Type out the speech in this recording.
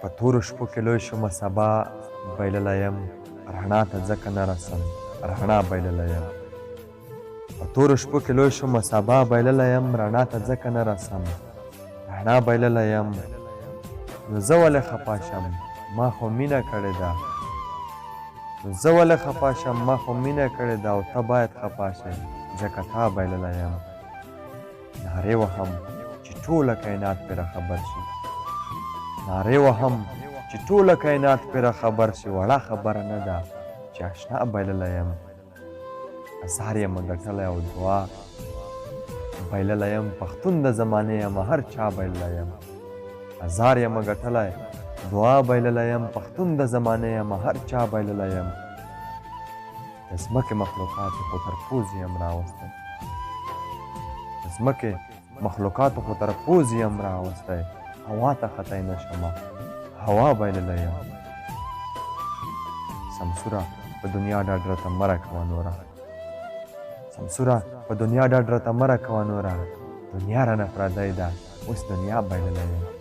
په تورو شپو کې لوی شومه سبا بایللی یم رڼا ته ځکه نه رسم رڼا بایللی یم په تورو شپو کې لوی شومه سبا بایللی یم رڼا ته ځکه نه رسم رڼا بایللی یم نو زه ولې خفه شم ما خو مینه کړې ده نو زه ولې خفه شم ما خو مینه کړې ده او ته باید خفه شې ځکه تا بایللی یم نارې وهم چې ټوله کائنات پرې خبر شي نارې وهم چې ټوله کائنات پرې خبر شي وړه خبره نه ده چې اشنا بایللی یم ازار یم ګټلی او دعا بایللی یم پښتون د زمانې یم هر چا بایللی یم ازار یم ګټلی دعا بایللی یم پښتون د زمانې یم هر چا بایللی یم د ځمکې مخلوقاتو خو تر پوزې یم راوستی د ځمکې مخلوقاتو خو تر پوزې یم راوستی هوا ته ختی نه شمه هوا بایللی یم سمسوره په دنیا ډاډ راته مه راکوه نوره سمسوره په دنیا ډاډ راته مه راکوه نوره دنیا رانه پردی ده اوس دنیا بایللی یم